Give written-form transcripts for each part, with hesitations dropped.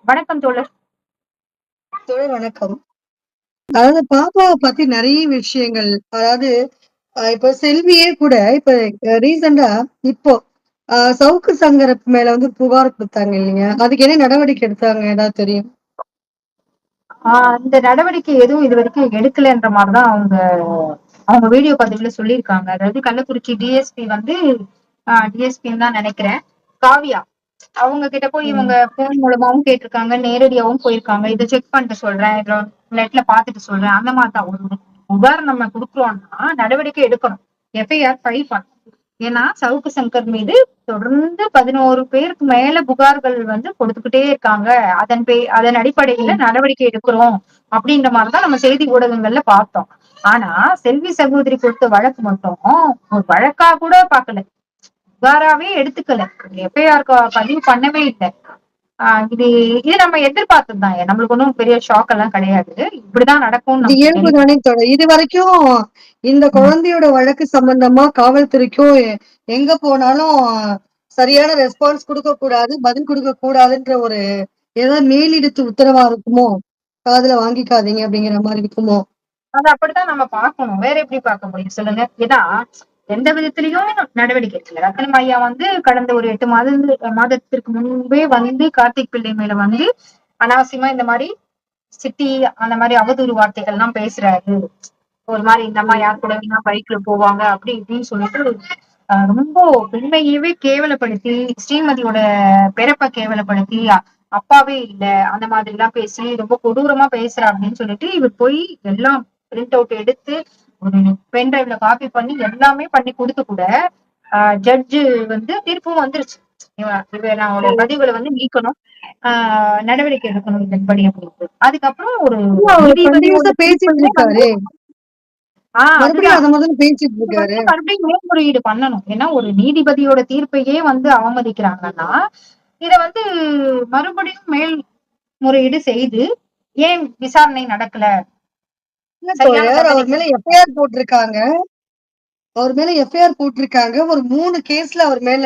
வணக்கம் தோழர். தோழர் வணக்கம். அதாவது பாப்பாவ பத்தி நெறைய விஷயங்கள். அதாவது இப்ப செல்வியே கூட இப்ப ரீசென்ட்டா இப்போ சவுக்கு சங்கர் மேல வந்து புகார் குடுத்தாங்க இல்லைங்க? அதுக்கு என்ன நடவடிக்கை எடுத்தாங்க ஏதாவது தெரியும்? இந்த நடவடிக்கை எதுவும் இதுவரைக்கும் எடுக்கலன்ற மாரி தான் அவங்க வீடியோ பதிவுல சொல்லியிருக்காங்க. அதாவது கள்ளக்குறிச்சி டிஎஸ்பி வந்து டிஎஸ்பின்னு தான் நெனைக்கிறேன். காவியா. அவங்க கிட்ட போய் இவங்க ம். ஃபோன் மூலமாவும் கேட்டிருக்காங்க. நேரடியாவும் போயிருக்காங்க. இத செக் பண்ணிட்டு சொல்றேன். இத நெட்ல பாத்துட்டு சொல்றேன். அந்த மாரி தான். ஒரு புகார் நம்ம குடுக்குறோம்னா நடவடிக்கை எடுக்கணும். எஃப்ஐஆர் ஃபைல் பண்ணணும். ஏன்னா சவுக்கு சங்கர் மீது தொடர்ந்து 11 பேருக்கு மேல புகார்கள் வந்து கொடுத்துக்கிட்டே இருக்காங்க. அதன் அடிப்படையில ம். நடவடிக்கை எடுக்கிறோம் அப்படின்ற மாதிரிதான் நம்ம செய்தி ஊடகங்கள்ல பார்த்தோம். ஆனா செல்வி சகோதரி கொடுத்த வழக்கு மட்டும் ஒரு வழக்கா கூட பார்க்கல. புகாராவே எடுத்துக்கல. எஃப்ஐஆர் பதிவு பண்ணவே இல்லை. இது இது நம்ம எதிர்பார்த்ததுதான். நம்மளுக்கு ஒன்றும் பெரிய ஷாக் எல்லாம் கிடையாது. இப்படிதான் நடக்கும்னு இது நமக்கு இயல்பு தெரியும். தானே தோழர். இதுவரைக்கும் இந்த ம். குழந்தையோட வழக்கு சம்பந்தமா காவல்துறைக்கும் எங்க போனாலும் சரியான ரெஸ்பான்ஸ் குடுக்கக் கூடாது, பதில் குடுக்கக் கூடாதுன்ற ஒரு ஏதாவது மேலிடத்து உத்தரவா இருக்குமோ? காதுல வாங்கிக்காதீங்க அப்படிங்கிற மாரி இருக்குமோ? அது அப்படித்தான் நம்ம பார்க்கணும். வேற எப்படி பார்க்க முடியும் சொல்லுங்க? ஏன்னா எந்த விதத்திலயும் நடவடிக்கை எடுக்கல. ரத்தினம் ஐயா வந்து கடந்த ஒரு 8 மாதத்திற்கு முன்பே வந்து கார்த்திக் பிள்ளை மேல வந்து அனாவசியமா இந்த மாதிரி சிட்டி அந்த மாதிரி அவதூறு வார்த்தைகள் எல்லாம் பேசுறாரு. ஒரு மாதிரி இந்த அம்மா ம். யார் கூட வேணா பைக்ல போவாங்க அப்படி இப்படின்னு சொல்லிட்டு ரொம்ப பெண்மையவே கேவலப்படுத்தி, ஸ்ரீமதியோட பிறப்ப கேவலப்படுத்தி, அப்பாவே இல்ல அந்த மாதிரி எல்லாம் பேசி ரொம்ப கொடூரமா பேசுறா அப்படின்னு சொல்லிட்டு இவர் போய் எல்லாம் பிரிண்ட் அவுட் எடுத்து ஒரு பென் டிரைவ்ல காப்பி பண்ணி எல்லாமே பண்ணி கொடுத்து கூட ஜட்ஜு வந்து தீர்ப்பும் வந்துருச்சு. நான் அவருடைய ம். பதிவுகளை வந்து நீக்கணும், நடவடிக்கை எடுக்கணும் இதன்படி அப்படின்ட்டு. அதுக்கப்புறம் ஒரு இல்ல அவரு நீதிபதியோட கன்டினியூஸா பேசிட்டு தீர்ப்பையே வந்து இருக்காரே! மறுபடியும் அதுதான். அத முதல்ல பேசிட்டு இது இருக்காரு. வந்து மறுபடியும் மேல்முறையீடு பண்ணணும். ஏன்னா ஒரு நீதிபதியோட தீர்ப்பையே வந்து அவமதிக்கிறாங்கன்னா, இத வந்து மறுபடியும் மேல்முறையீடு செய்து, ஏன் விசாரணை நடக்கல? இல்ல சரியான தோழர், தண்டனை அவர் மேல எஃப்ஐஆர் போட்டிருக்காங்க. அவர் மேல எஃப்ஐஆர் போட்டிருக்காங்க. ஒரு 3 கேஸ்ல அவர் மேல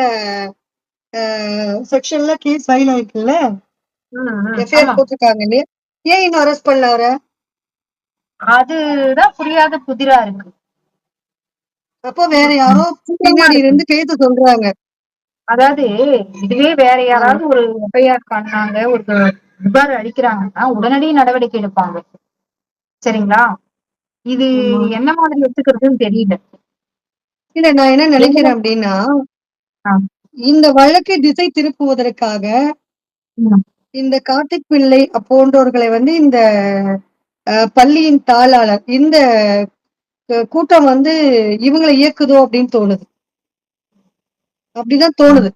செக்ஷன்ல கேஸ் ஃபைல் ஆயிருக்குல்ல. எஃப்ஐஆர் ஆமா. போட்டிருக்காங்க இல்லையா? ஏன் இன்னும் அரெஸ்ட் பண்ணல அவர? அதுதான் புரியாத புதிரா இருக்கு. அப்போ வேற யாரோ சீக்கிரமா பின்னாடி இருக்கு. இருந்து பேச சொல்றாங்க. அதாவது இதுவே வேற ஆ, யாராவது ஒரு எஃப்ஐஆர் பண்ணாங்க, ஒரு புகார் அளிக்கிறாங்கன்னா, உடனடி நடவடிக்கை எடுப்பாங்க. சரிங்களா? இது ஆமா. என்ன மாதிரி எடுத்துக்கிறதுன்னு தெரியல. இல்ல நான் என்ன எந்த நினைக்கிறேன் அப்டின்னா, ஆ, இந்த வழக்கை திசை திருப்புவதற்காக ம். இந்த கார்த்திக் பிள்ளை போன்றோர்களை வந்து இந்த பள்ளியின் தாளாளர் இந்த கூட்டம் வந்து இவங்கள இயக்குதோ அப்படின்னு தோணுது. அப்படிதான் ஆ. தோணுது.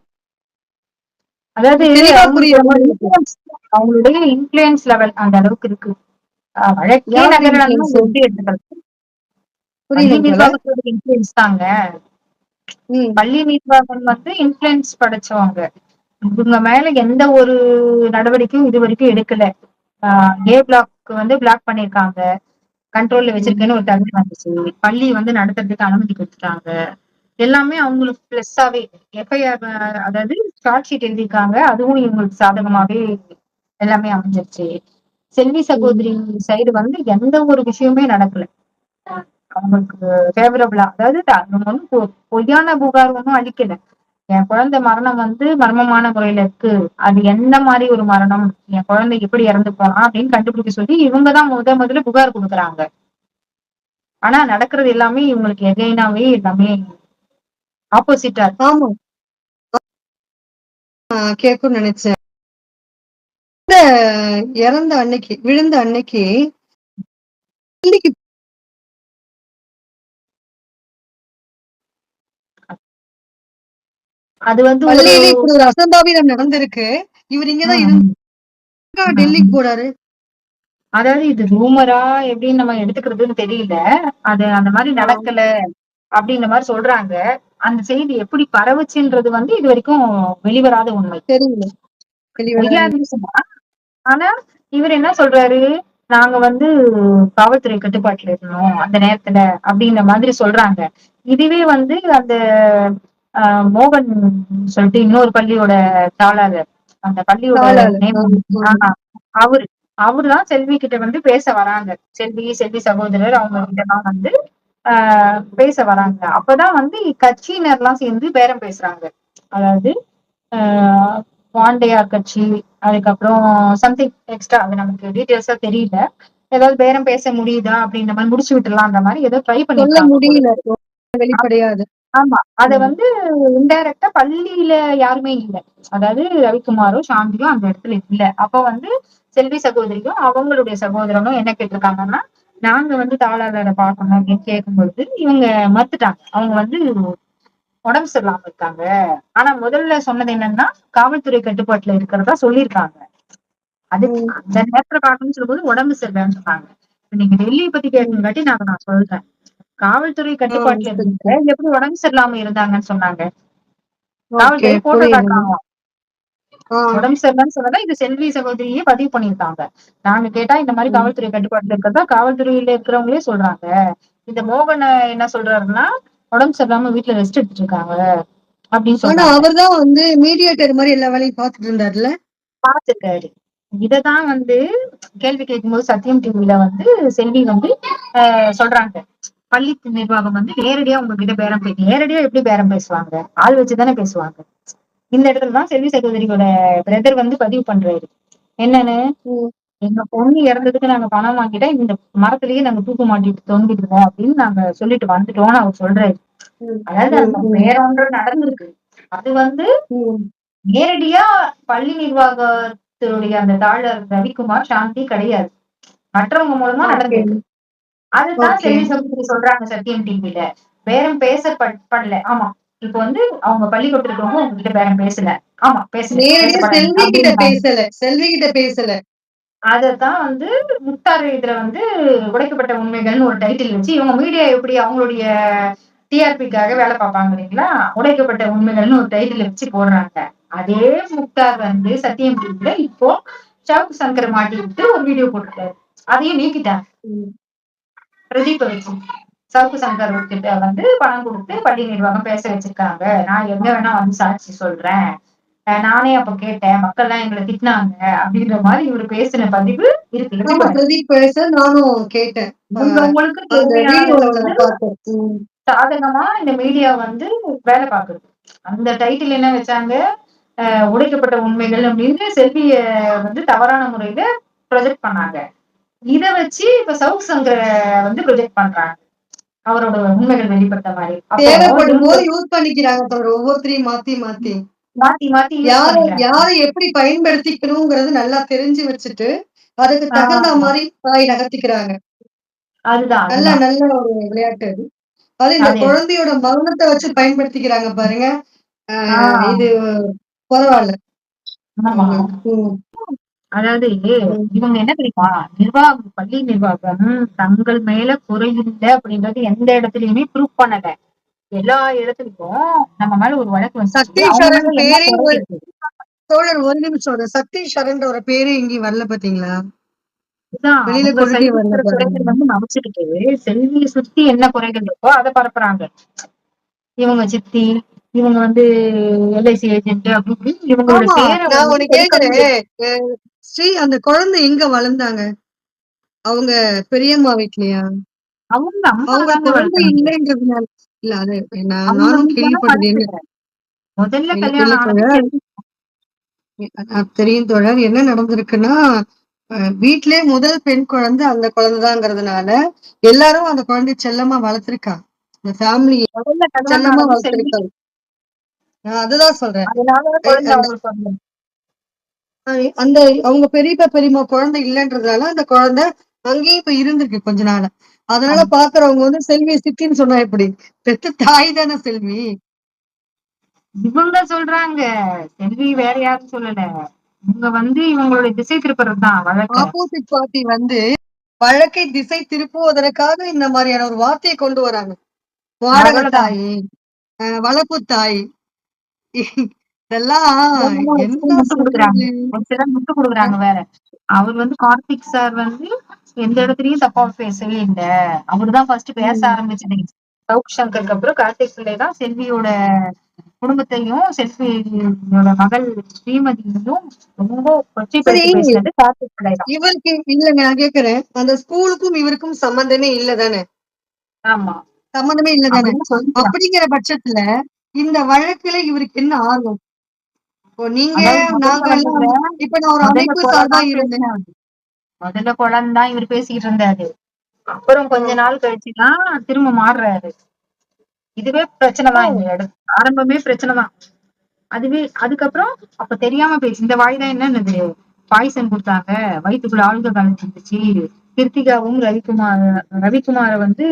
அதாவது தெளிவா அவங்களுக்கு புரியுற ரொம்ப மாரி இருக்கு. இன்ஃப்ளூயன்ஸ், அவங்களுடைய இன்ஃப்ளூயன்ஸ் லெவல் அந்த அளவுக்கு இருக்கு. வழக்கே யாரோட நகரலன்னா இன்ஃப்ளூயன்ஸ்? எப்படி எடுத்துக்கிறது? பள்ளி புரியலங்க தோழர். நிர்வாகத்தோட இன்ஃப்ளூயன்ஸ் தாங்க. ம். பள்ளி நிர்வாகம் வந்து இன்ஃப்ளூயன்ஸ் படைச்சவங்க. இவங்க மேல எந்த ஒரு நடவடிக்கையும் இதுவரைக்கும் எடுக்கல. ஏ பிளாக் வந்து பிளாக் பண்ணிருக்காங்க. கண்ட்ரோல்ல ம். வச்சிருக்கேன்னு ஒரு தகவல் வந்துச்சு. பள்ளி வந்து நடத்துறதுக்கு அனுமதி குடுத்துட்டாங்க. எல்லாமே அவங்களுக்கு பிளஸ்ஸாவே எஃப்ஐஆர், அதாவது சார்ஜ் ஷீட் எழுதியிருக்காங்க. அதுவும் இவங்களுக்கு சாதகமாவே எல்லாமே அமைஞ்சிருச்சு. செல்வி ம். சகோதரி சைடு வந்து எந்த ஒரு விஷயமே நடக்கல. அவங்களுக்கு ஃபேவரபிளா, அதாவது அவங்க வந்து பொய்யான புகார் ஒண்ணும் அளிக்கல. என் குழந்தை மரணம் வந்து மர்மமான முறையில இருக்கு. அது எந்த மாரி ஒரு மரணம்? என் குழந்தை எப்படி இறந்து போனா அப்படின்னு கண்டுபிடிக்க சொல்லி இவங்க தான் முதல்ல புகார் குடுக்குறாங்க. ஆனா நடக்கிறது எல்லாமே இவங்களுக்கு எகைனாவே எல்லாமே ஆப்போசிட்டா இருக்கு. ஆமா. கேட்கும்னு நெனச்சேன். இந்த இறந்த அன்னைக்கு, விழுந்த அன்னைக்கு பள்ளிக்கு அது வந்து ஒரு பள்ளியிலே இப்படி ஒரு அசம்பாவிதம் நடந்திருக்கு. இவரு இங்க தான் ம், இருந்தா டெல்லிக்கு ம். போறாரு. அதாவது இது ரூமரா எப்படின்னு நம்ம எடுத்துக்கிறதுன்னு தெரியல. அது அந்த மாரி ஆ, நடக்கல அப்படின்ற மாரி சொல்றாங்க. அந்த செய்தி எப்படி பரவுச்சுன்றது வந்து இதுவரைக்கும் வெளிவராத உண்மை. தெரியல. பொய்யா வெளிவராது. இருந்துச்சுன்னா, ஆனா இவரு என்ன சொல்றாரு? நாங்க வந்து காவல்துறை கட்டுப்பாட்டுல இருந்தோம் அந்த நேரத்துல அப்படின்ற மாதிரி சொல்றாங்க. இதுவே வந்து அந்த மோகன் சொல்லிட்டு இன்னொரு பள்ளியோட தாளாளர். அந்த பள்ளியோட தாளாளர். நேம் ஆமா, ஆமா. அவரு அவருதான் செல்வி கிட்ட வந்து பேச வராங்க. செல்வி சகோதரர் அவங்க கிட்டலாம் வந்து பேச வராங்க. அப்பதான் வந்து கட்சியினர்லாம் சேர்ந்து பேரம் பேசுறாங்க. அதாவது ஆஹ் வாண்டையார் கட்சி, அதுக்கப்புறம் சம்திங் எக்ஸ்ட்ரா, அது நமக்கு டீட்டெயில்ஸா தெரியல. ஏதாவது பேரம் பேச முடியுதா அப்படின்ற மாதிரி முடிச்சு விட்டுலாம் மாதிரி ஏதோ ட்ரை சொல்ல பண்ணிருக்காங்க போல முடியல. இருக்கு. வெளிப்படையாது. ஆமா. அத ம். வந்து இன்டைரக்டா பள்ளியில யாருமே இல்ல. அதாவது ரவிக்குமாரோ, சாந்தியோ அந்த இடத்துல இல்ல. அப்ப வந்து செல்வி சகோதரியும் அவங்களுடைய சகோதரனும் என்ன கேட்டிருக்காங்கன்னா, நாங்க வந்து தாளாளரை பார்க்கணும் அப்படின்னு கேட்கும்பொழுது இவங்க மறுத்துட்டாங்க. அவங்க வந்து உடம்பு சரியில்லாம இருக்காங்க. ஆனா முதல்ல சொன்னது என்னன்னா, காவல்துறை கட்டுப்பாட்டுல இருக்கிறதா சொல்லியிருக்காங்க. அதுக்கு ம். அந்த நேரத்துல பார்க்கணும்னு சொல்லும்போது உடம்பு சரியில்லைன்னு சொன்னாங்க. இப்ப நீங்க டெல்லியை பத்தி ம். கேட்கணுங்காட்டி நான் சொல்றேன். காவல்துறை ஆ, கட்டுப்பாட்டுல சரி, இருந்தவங்க சரி. எப்படி உடம்பு சரியில்லாம இருந்தாங்கன்னு சொன்னாங்க. ஓகே. காவல்துறை போட்டோ புரியுதுங்க. காட்டுறாங்களாம். ஆ. உடம்பு சரியில்லைன்னு சொன்னதா இது செல்வி சகோதரியே பதிவு பண்ணியிருக்காங்க. நாங்க கேட்டா இந்த மாதிரி ம். காவல்துறை கட்டுப்பாட்டுல இருக்கிறதா காவல்துறையில இருக்கிறவங்களே சொல்றாங்க. இந்த மோகன் என்ன சொல்றாருன்னா, உடம்பு சரியில்லாம வீட்டுல ரெஸ்ட் எடுத்துட்டு இருக்காங்க அப்படின்னு ஆனா சொல்றாங்க. அவர்தான் வந்து மீடியேட்டர் மாரி எல்லா வேலையும் பார்த்துட்டு இருந்தாருல்ல? பார்த்திருக்காரு. இததான் வந்து கேள்வி கேட்கும்போது சத்தியம் டிவில வந்து செல்வி வந்து சொல்றாங்க. பள்ளி நிர்வாகம் வந்து நேரடியா உங்ககிட்ட நேரடியா எப்படி பேரம் பேசுவாங்க? ஆள் வச்சுதானே பேசுவாங்க. இந்த இடத்துலதான் செல்வி சகோதரியோட பிரதர் வந்து பதிவு பண்றாரு. என்னன்னு, ம். எங்க பொண்ணு இறந்ததுக்கு நாங்க பணம் வாங்கிட்டா இந்த மரத்திலேயே நாங்க தூக்கு மாட்டிட்டு தொங்கிடுவோம் அப்படின்னு நாங்க சொல்லிட்டு வந்துட்டோம்னு அவர் சொல்றாரு. ம். அதாவது ம். அந்த ம். வேற ஒன்று நடந்திருக்கு. அது வந்து ம். நேரடியா பள்ளி நிர்வாகத்தினுடைய அந்த தாளர் ரவிக்குமார், சாந்தி கிடையாது. மற்றவங்க மூலமா ஓகே. நடந்திருக்கு. அதுதான் ஓகே. செல்வி சகோதரி சொல்றாங்க சத்தியம் டிவில. பேரம் பண்ணல. ஆமா. இப்ப வந்து அவங்க பள்ளிக்கூடத்துல இருக்கவங்க உங்ககிட்ட பேரம் பேசல. ஆமா பேசல. நேரடியா பேசப்படாது செல்வி கிட்ட அப்படின்றாங்க. பேசல. செல்வி கிட்ட பேசல. அதத்தான் வந்து முக்தார் இதுல வந்து உடைக்கப்பட்ட உண்மைகள்னு ஒரு டைட்டில் வச்சு இவங்க மீடியா எப்படி அவங்களுடைய டிஆர்பிக்காக வேலை பார்ப்பாங்க இல்லைங்களா? உடைக்கப்பட்ட உண்மைகள்னு ஒரு டைட்டில் வச்சு போடுறாங்க. அதே முக்தார் வந்து சத்தியம் டிவில இப்போ சவுக் சங்கர் மாட்டி விட்டு ஒரு வீடியோ போட்டிருக்காரு. அதையும் நீக்கிட்டாங்க. ம். பிரதீப வச்சு சவுக்கு சங்கர் கிட்ட வந்து பணம் கொடுத்து பள்ளி நிர்வாகம் பேச வச்சிருக்காங்க. நான் எங்க வேணா வந்து சாட்சி சொல்றேன். நானே அப்ப கேட்டேன். மக்கள் எல்லாம் எங்களை திட்டினாங்க அப்படின்ற மாதிரி இவரு பேசின பதிவு இருக்கு. எப்படி ஆமா, பாருங்க. பிரதீப் பேச நானும் கேட்டேன். உங்களுக்கு அந்த தேவையானதை வீடியோல வந்து நான் பார்த்தேன். ம். சாதகமா இந்த மீடியா வந்து வேலை பார்க்குது. அந்த டைட்டில் என்ன வச்சாங்க? உடைக்கப்பட்ட உண்மைகள் அப்படின்னு செல்விய வந்து தவறான முறையில ப்ரொஜெக்ட் பண்ணாங்க. இத வச்சு இப்ப சவுக் சங்கர வந்து ப்ரொஜெக்ட் பண்றாங்க. அவரோட உண்மைகள் வெளிப்பட்ட மாதிரி. அப்போ இவங்க தேவைப்படும்போது யூஸ் பண்ணிக்கிறாங்க தவிர ஒவ்வொருத்தரையும் மாத்தி மாத்தி. மாத்தி மாத்தி யூஸ் யார பண்ணிக்கிறாங்க. யார எப்படி பயன்படுத்திக்கணுங்கிறது நல்லா தெரிஞ்சு வச்சுட்டு, அதுக்கு தகுந்த ஆஹ் மாரி வாய் நகர்த்திக்கிறாங்க. அதுதான் நல்ல அதுதான். நல்ல ஒரு விளையாட்டு அது. அது இந்த அது குழந்தையோட மரணத்த வச்சு பயன்படுத்திக்கிறாங்க பாருங்க. அ ஆஹ் இது பரவால்ல. ஆமா. அவங்க ம், அதாவது ம். இவங்க என்ன தெரியுமா? நிர்வாகம், பள்ளி நிர்வாகம் தங்கள் மேல குறை இல்ல அப்படின்றது எந்த இடத்துலயுமே ப்ரூவ் பண்ணல. எல்லா இடத்துலயும் நம்ம மேல ஒரு வழக்கு வந்துச்சு. சக்தி அவங்க சரண் மேல என்ன பேரே குறை ஒரு இருக்கு? தோழர் ஒரு நிமிஷம். அந்த சக்தி சரண்ன்ற ஒரு பேரே எங்கேயும் வரல பார்த்தீங்களா? இதுதான் வெளியில அவங்க கொண்டுட்டே சைடு வரல இருக்கிற பாருங்க. குறைகள் வந்து மறைச்சுக்கிட்டு செல்வியை சுத்தி என்ன குறைகள் இருக்கோ அதை பரப்புறாங்க. இவங்க சித்தி, இவங்க வந்து எல்ஐசி ஏஜென்ட் அப்படி இப்படின்னு இவங்களோட ஆமா. பேரை நான் வந்து ஒண்ணு கேட்கிறேன். வெளிக்கொண்டு அ ஸ்ரீ அந்த குழந்தை எங்க வளர்ந்தாங்க? அவங்க பெரியம்மா வீட்லயா? அவங்க அம்மா அவங்க தாங்க குழந்தை வளர்த்தாங்க. இல்லைன்றதுனால இல்ல அது அவங்க நானும் வீட்டுலதான் கேள்விப்பட்டது என்ன வளர்க்கல. முதல்ல இல்ல கல்யாணம் ஆனது தோழர். செல்வி. தெரியும் தோழர். என்ன நடந்திருக்குன்னா, வீட்லயே முதல் பெண் குழந்தை அந்த குழந்தைதாங்கிறதுனால, எல்லாரும் அந்த குழந்தைய செல்லமா வளர்த்துருக்காங்க. இந்த ஃபேமிலி முதல்ல கல்யாணம் செல்லமா ஆனது செல்வி. வளர்த்துருக்காங்க. நான் அதுதான் சொல்றேன். அதனால எ குழந்தை அந்த அவங்களுக்கு வந்து அந்த அவங்க பெரியப்பா, பெரியம்மா குழந்தை இல்லன்றதுனால, அந்த குழந்தை அங்கேயே இப்ப இருந்திருக்கு கொஞ்ச நாளா. அதனால பாக்குறவங்க வந்து செல்விய சித்தின்னு சொன்னா எப்படி? பெத்த தாய் தானே செல்வி. இவங்க சொல்றாங்க. செல்வி வேற யாரும் சொல்லல. இவங்க வந்து இவங்களுடைய திசை திருப்புறதுதான் வழக்க. ஆப்போசிட் பார்ட்டி வந்து வழக்கை திசை திருப்புவதற்காக இந்த மாதிரியான ஒரு வார்த்தைய கொண்டு வராங்க. அவ்வளவுதான். வாடகத்தாயி, வளர்ப்பு தாய். இதெல்லாம் ஒரு என்ன சிலர் முட்டு குடுக்குறாங்க. சொல்றது? ஒரு சிலர் முட்டு குடுக்குறாங்க வேற. அவர் வந்து கார்த்திக் சார் வந்து எந்த இடத்துலயும் தப்பா பேசவே இல்ல. அவருதான் ஃபர்ஸ்ட் பேச ம். ஆரம்பிச்சது. சவுக் சங்கருக்கு அப்புறம் கார்த்திக் பிள்ளை தான் செல்வியோட குடும்பத்தையும் செல்வியோட மகள் ஸ்ரீமதியையும் ரொம்ப சரி, கொச்சைப்படுத்தி பேசினது கார்த்திக் பிள்ளை தான். இவருக்கு இல்லங்க நான் கேக்குறேன். அந்த ஸ்கூலுக்கும் இவருக்கும் சம்மந்தமே இல்ல தானே? ஆமா, சம்மந்தமே இல்ல தானே? அப்படின்னு சொல்லிக்கிறான். அப்படிங்கிற பட்சத்துல இந்த வழக்குல இவருக்கு என்ன ஆர்வம்? இப்போ நீங்க, அதாவது முதல்ல நாங்க எல்லாம் வந்துங்க, இப்ப நான் ஒரு முதல்ல அமைப்பு சார்பா கொலைதான் இருந்தேன். பேசினாரு. முதல்ல கொலைன்னு தான் இவர் பேசிக்கிட்டு இருந்தாரு. அப்புறம் ஆ. கொஞ்ச நாள் கழிச்சுதான் திரும்ப மாறுறாரு. இதுவே பிரச்சனை ஓ! தான். இந்த இடம் ஆரம்பமே பிரச்சனை தான். அதுவே அதுக்கப்புறம் அப்ப தெரியாம பேசு இந்த வாய் தான் என்னன்னுது பாய்சன் கொடுத்தாங்க, வயித்துக்குள்ள ஆழ்க கலந்துருந்துச்சு. கிருத்திகாவும் ரவிக்குமார வந்து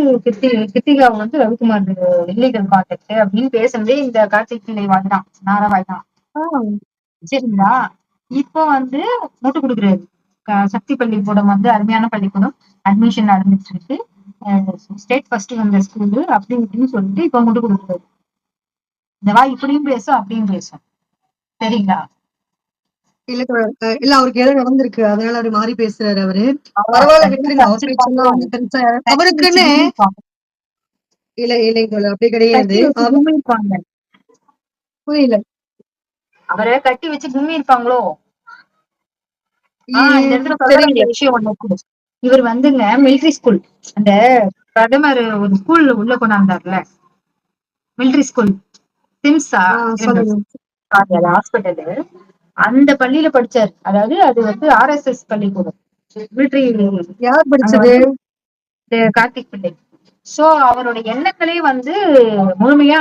கிருத்திகாவை வந்து ரவிக்குமார் இல்லீகல் கான்டாக்ட் அப்படின்னு பேசுனதே இந்த கார்த்திக் பிள்ளை வாய் தான், நாரவாய் தான். ஆ. சரிங்களா? இப்போ வந்து முட்டு குடுக்குறாரு. சக்தி பள்ளிக்கூடம் வந்து அருமையான பள்ளிக்கூடம், அட்மிஷன் நடந்துட்டு இருக்கு, ஸ்டேட் ஃபர்ஸ்ட் வந்த ஸ்கூலு அப்படி இப்படின்னு சொல்லிட்டு இப்ப முட்டு குடுக்குறாரு. இந்த வாய் இப்படியும் பேசும் அப்படியும் பேசும். சரிங்களா? இல்ல இல்ல அவருக்கு ஏதோ நடந்திருக்கு. அதனால அவரு மாறி பேசுறாரு அவரு. அவன் பரவால்ல டக்குன்னு விட்டுருங்க. அவர் அடிச்சிருப்பாங்களோ, பேச்செல்லாம் வந்து பெருசா கட்டி வச்சு அவருக்குன்னு கும்மிருப்பாங்க, இல்லைங்க தோழி. அப்படி கிடையாது. கட்டி வச்சு கும்மிருப்பாங்க. புரியல. அவரை கட்டி வச்சு கும்மி இருப்பாங்களோ. இந்த இடத்துல சொல்ல வேண்டிய தெரியல. விஷயம் ஒண்ணு இருக்குது. இவர் வந்துங்க மிலிட்டரி ஸ்கூல், அந்த பிரதமர் ஒரு ஸ்கூல்ல உள்ள கொண்டாந்தார்ல, மிலிட்டரி ஸ்கூல், சிம்ஸா ஆ இருங்க, சொல்லுங்க. ஹாஸ்பிட்டலு, அந்த பள்ளியில படிச்சாரு. அதாவது அது வந்து RSS பள்ளிக்கூடம், மிலிட்டரி. யார் அங்க படிச்சது? வந்து கார்த்திக் பிள்ளை. சோ அவரோட எண்ணங்களே வந்து முழுமையா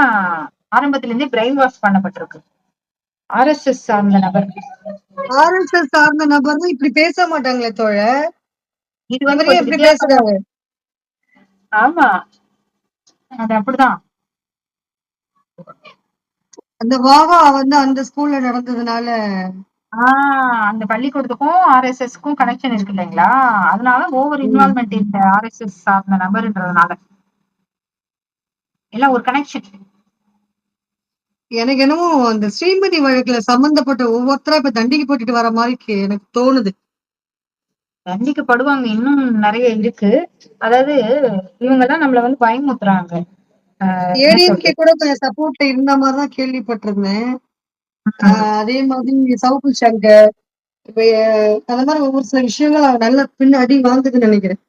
ஆரம்பத்துல இருந்தே பிரெயின் வாஷ் பண்ணப்பட்டிருக்கு. RSS சார்ந்த நபர். ஆர்எஸ்எஸ் சார்ந்த நபர் தான் இப்படி பேச மாட்டாங்களே தோழர். இது வந்து இவரு ஏன் கொஞ்சம் இப்படி வித்தியாசமா. பேசுறாரு? ஆமா, அது அப்படிதான். அந்த வாவா வந்து அந்த ஸ்கூல்ல நடந்ததுனால அந்த பள்ளிக்கூடத்துக்கும் RSSக்கும் கனெக்ஷன் இருக்கு இல்லைங்களா? அதனால ஓவர் ம். இன்வால்மெண்ட் இந்த RSS சார்ந்த நபர்ன்றதுனால எல்லாம் ஒரு கனெக்ஷன். எனக்கு என்னமோ அந்த ஸ்ரீமதி வழக்குல சம்பந்தப்பட்ட ஒவ்வொருத்தரா இப்ப தண்டிக்கப்பட்டுட்டு வர மாதிரி எனக்கு தோணுது. தண்டிக்கப்படுவாங்க, இன்னும் நிறைய இருக்கு. அதாவது இவங்க தான் நம்மள வந்து பயமுறுத்துறாங்க. என்ன ஏடிஎம்கே சொல்றது. கூட கொஞ்சம் சப்போர்ட்ல இருந்த மாதிரி தான் கேள்விப்பட்டிருந்தேன். ம், அதே மாதிரி சவுக்கு சங்கர் இப்ப அந்த மாதிரி ஒவ்வொரு சில விஷயங்கள் அவ நல்ல பின் அடி வாங்குதுன்னு நினைக்கிறேன்.